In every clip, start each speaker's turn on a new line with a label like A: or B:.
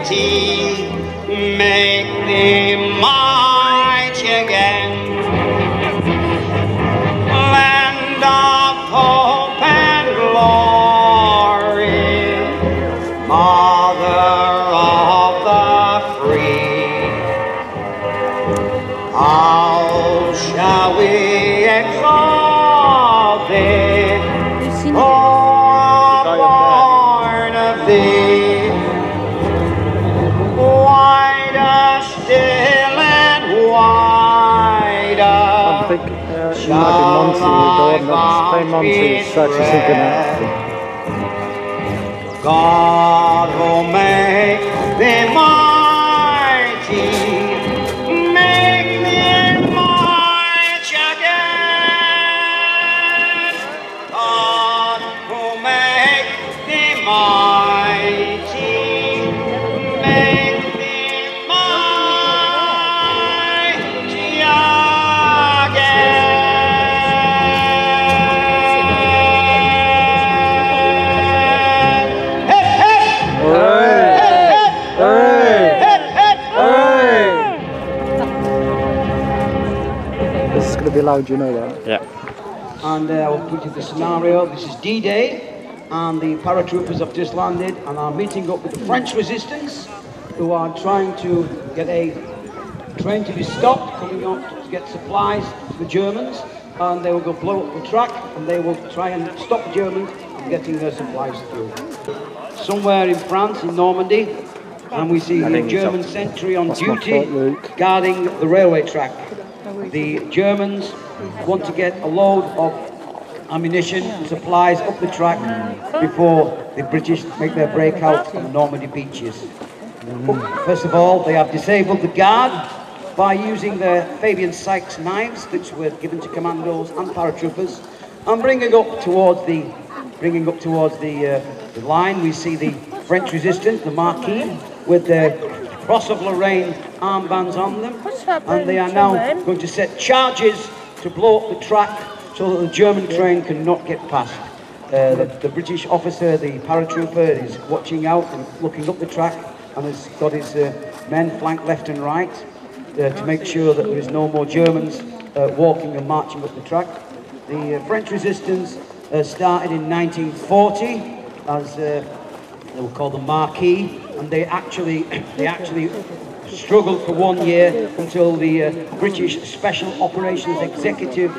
A: mighty, make thee mighty again. Land of hope and glory, Mother of the free, how shall we exalt thee, O born of thee, wider still and wider.
B: I think it might be Monty, the one that's playing Monty is such a synchronicity.
A: God will make thee mighty, make thee mighty again. God will make thee mighty, make thee mighty again.
B: This is going to be loud, you know that?
C: Yeah.
D: And we'll put you the scenario. This is D-Day, and the paratroopers have just landed and are meeting up with the French resistance, who are trying to get a train to be stopped, coming up to get supplies to the Germans, and they will go blow up the track, and they will try and stop the Germans from getting their supplies through. Somewhere in France, in Normandy, and we see the German sentry on duty guarding the railway track. The Germans want to get a load of ammunition and supplies up the track before the British make their breakout on the Normandy beaches. First of all, they have disabled the guard by using their Fabian Sykes knives, which were given to commandos and paratroopers, and bringing up towards the line. We see the French resistance, the Marquis, with their Cross of Lorraine armbands on them, and they are now going to set charges to blow up the track so that the German train cannot get past. The British officer, the paratrooper, is watching out and looking up the track, and has got his men flanked left and right to make sure that there is no more Germans walking and marching up the track. The French resistance started in 1940 as they were called the Marquis, and they actually struggled for 1 year until the British Special Operations Executive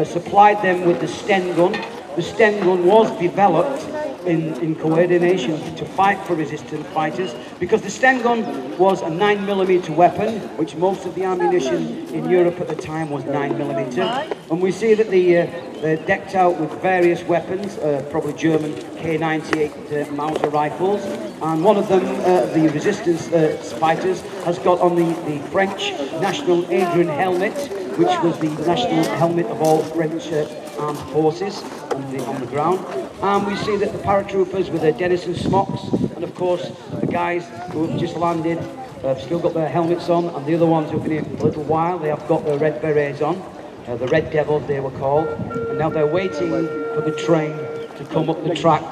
D: supplied them with the Sten gun. The Sten gun was developed in coordination to fight for resistance fighters, because the Sten gun was a 9mm weapon, which most of the ammunition in Europe at the time was 9mm. And we see that they're decked out with various weapons, probably German K98 Mauser rifles, and one of them, the resistance fighters, has got on the French National Adrian helmet, which was the national helmet of all French armed forces on the ground. And we see that the paratroopers with their Denison smocks, and of course the guys who have just landed have still got their helmets on, and the other ones who have been here a little while, they have got their red berets on, the Red Devils they were called, and now they're waiting for the train to come up the track.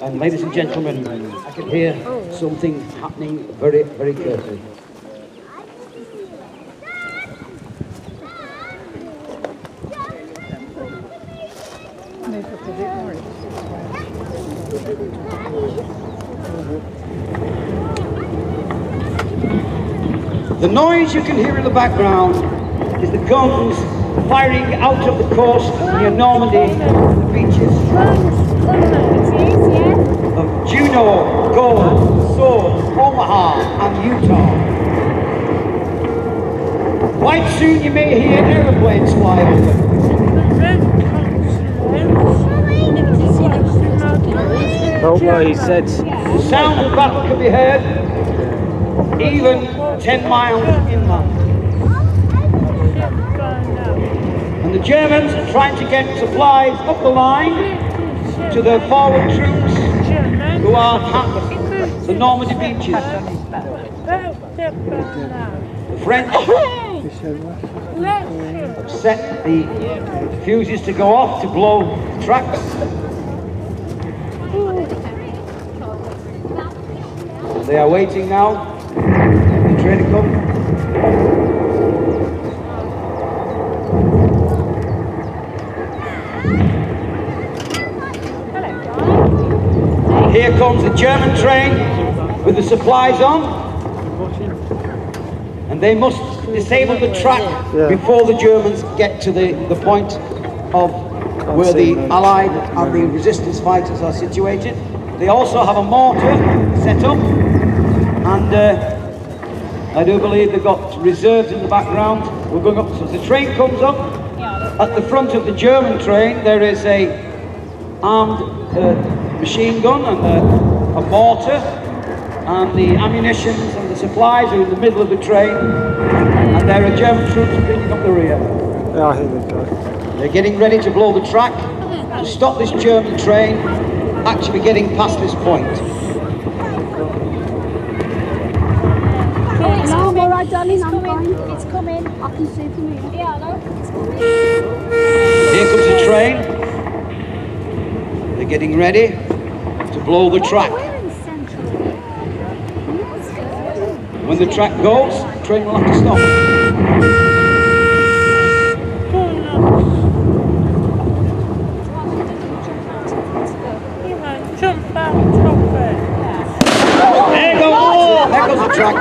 D: And ladies and gentlemen, I can hear something happening very, very carefully. The noise you can hear in the background is the guns firing out of the coast near Normandy, the beaches of Juneau, Gold, Sword, Omaha and Utah. Quite soon you may hear aeroplanes fly over.
B: Oh, well, he said.
D: The sound of battle can be heard even 10 miles inland. And the Germans are trying to get supplies up the line to their forward troops who are at the Normandy beaches. The French have set the fuses to go off to blow tracks. They are waiting now ready to come. Here comes the German train with the supplies on, and they must disable the track before the Germans get to the point of where the Allied and the resistance fighters are situated. They also have a mortar set up, and I do believe they've got reserves in the background. We're going up, so as the train comes up, at the front of the German train there is a armed machine gun and a mortar, and the ammunitions and the supplies are in the middle of the train, and there are German troops bringing up the rear.
B: Yeah, here they go.
D: They're getting ready to blow the track to stop this German train actually getting past this point.
C: No, I'm alright, darling, I'm fine.
E: It's coming.
C: I can see from here.
E: Yeah, I know. It's coming.
D: Here comes the train. They're getting ready to blow the track.
C: We're in Central.
D: When the track goes, the train will have to stop. There goes the track.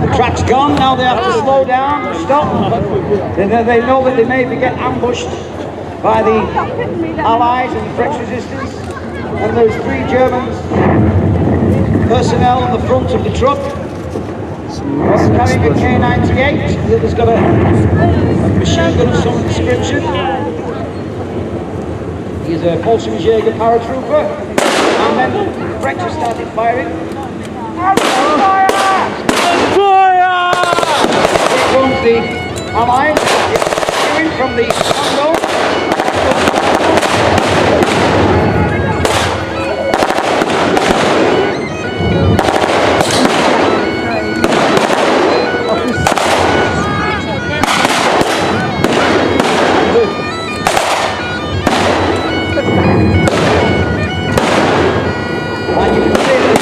D: The track's gone, now they have to slow down, stop. They know that they may get ambushed by the Allies and the French resistance. And there's 3 German personnel on the front of the truck. One's carrying a K-98, the other's got a machine gun of some description. He's a Bolshevik paratrooper. And then the French have started firing. Here comes the Allies, issuing from the Congo. And you can see the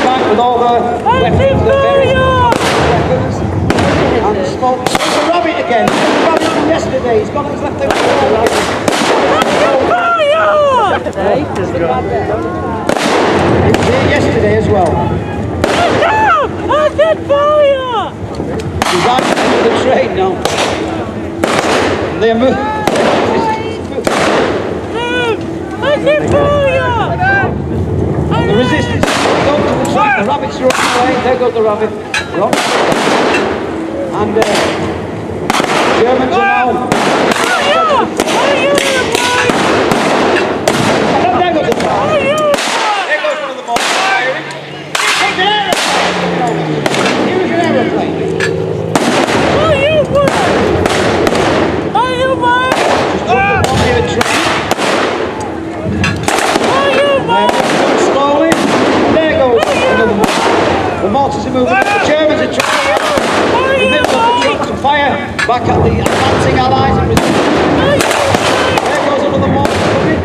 D: back with all the weapons, the weapons, and the smoke. There's a rabbit again. There's a rabbit from yesterday. He's gone and left there. He was here yesterday as well. He's out into the train now. And they're moving. The resistance is going to the track. The rabbits are running away. There goes the rabbit. Wrong. And Germans are now. There goes the track. There goes one of the more firing. Take an aeroplane. Here is an aeroplane. Slowly. There goes another mortar. The mortars are moving. The Germans are trying in the middle of the truck to fire back at the advancing Allies and resistance. There goes another mortar coming.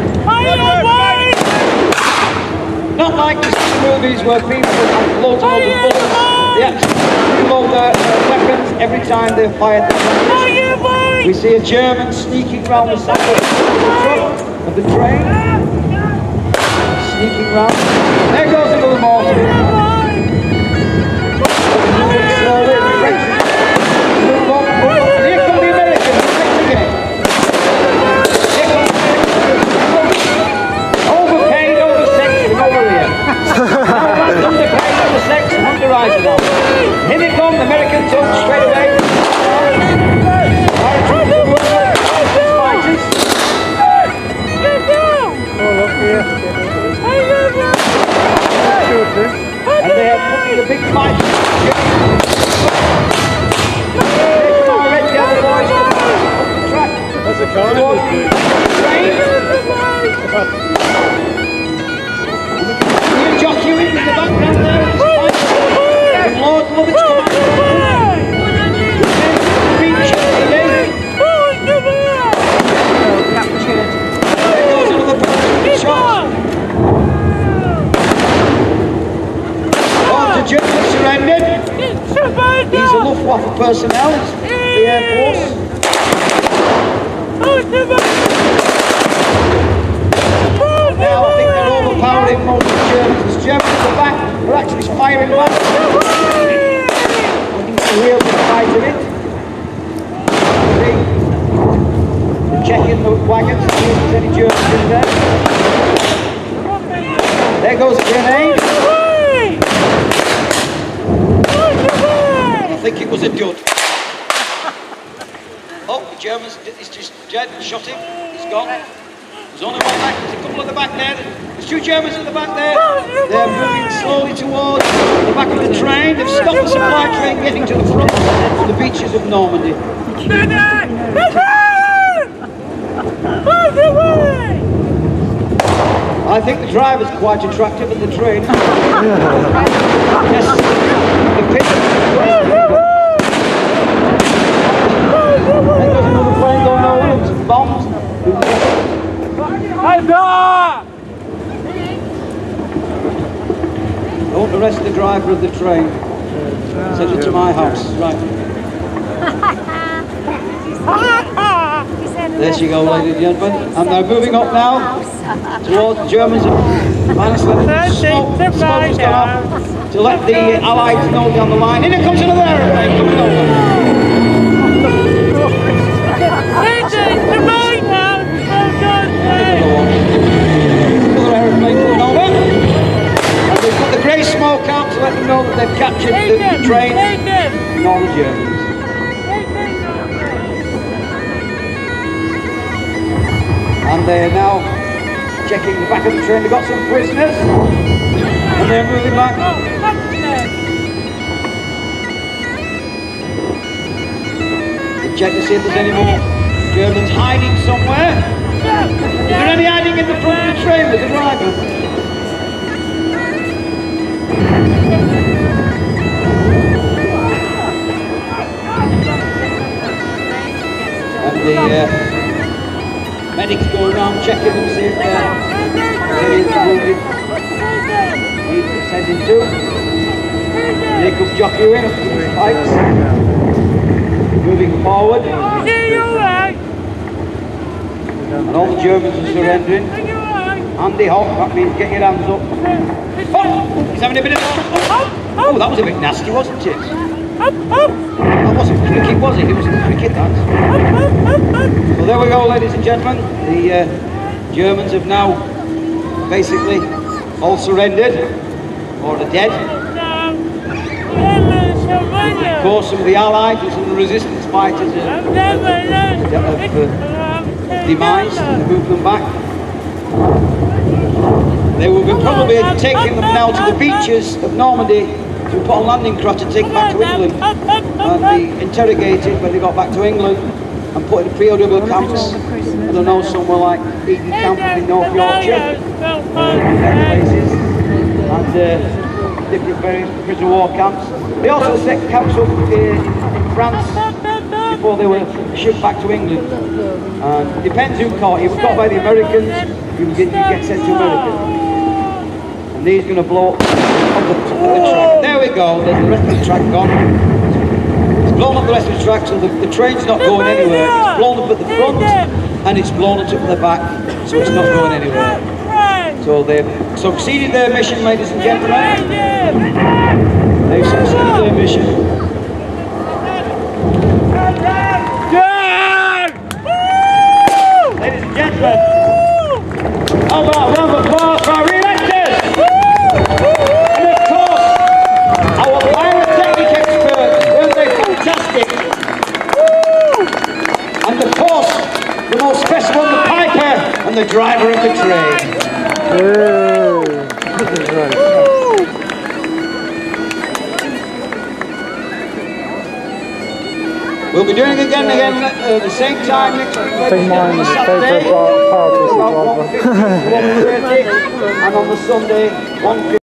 D: Not like the movies where people have loads and loads of bullets. They actually reload their weapons every time they've fired the train. We see a German sneaking round the side of the truck of the train. Sneaking round. There goes another mortar. Moving slowly. The French move on, move on. And here come the Americans. Again. Here comes the Americans. Overpaid, oversexed, and over here. Now that's underpaid, oversexed, and underrised now. Here they come, the Americans up straight away. Fighters.
B: Oh, look here.
D: And they are putting the big fight. There's already the other boys on the track.
B: That's a carnival thing.
D: You're jockeying in the background there. And Lord Lovett's coming. There goes another shot. The Germans surrendered. firing back. Looking for the wheels in spite of it. They're checking the wagons to see if there's any Germans in there. There goes a grenade. I think it was a dud. Oh, the Germans, it's just dead, shot him, he's gone. There's only one back, there's a couple at the back there. There's two Germans at the back there. They're moving slowly towards the back of the train. They've stopped the supply train getting to the front of the beaches of Normandy. I think the driver's quite attractive at the train. Yes, the pit. There's another plane going over, some bombs. Don't arrest the driver of the train. Send it to my house. Right. There she goes, ladies and gentlemen. And they're moving up now towards the Germans. Minus smoke has gone off to let the Allies know down the line. In it comes another aeroplane coming over. Another aeroplane coming over. And they've got the grey smoke out to let them know that they've captured the train and all the Germans. And they are now checking the back of the train. They've got some prisoners. And they're moving back. They check to see if there's any more Germans hiding somewhere. Is there any hiding in the front of the train with the driver? And the medics go around checking them, see if there's any wounded he's attending to. They come jockey in up to his pipes. Moving forward. And all the Germans are surrendering. Andy Hawk, that means get your hands up. Oh! He's having a bit of... Oh, that was a bit nasty, wasn't it? That wasn't cricket, was it? It wasn't cricket, that. So there we go, ladies and gentlemen. The Germans have now basically all surrendered, or are dead. Of course, some of the Allies and some of the resistance fighters have demised and moved them back. They will be probably taking them now to the beaches of Normandy to put on landing craft to take back to England and be interrogated when they got back to England and put in POW camps. I don't know, somewhere like Eden Camp in North Yorkshire, different places, and different various prisoner war camps. They also set camps up in France before they were shipped back to England. And it depends who caught you. If caught by the Americans, you get sent to America. And these are going to blow up the track. There we go, there's the rest of the track gone. It's blown up the rest of the track, so the train's not going anywhere. It's blown up at the front and it's blown up at the back, so it's not going anywhere. So they've succeeded their mission, ladies and gentlemen. They've succeeded their mission. Ladies and gentlemen, how about a round of applause for our re-electors? And of course, our pyrotechnic experts, weren't they fantastic? And of course, the most special one, the piper and the driver of the train. We'll be doing it again at the same time next Saturday, about 1:30, and on the Sunday 1:50.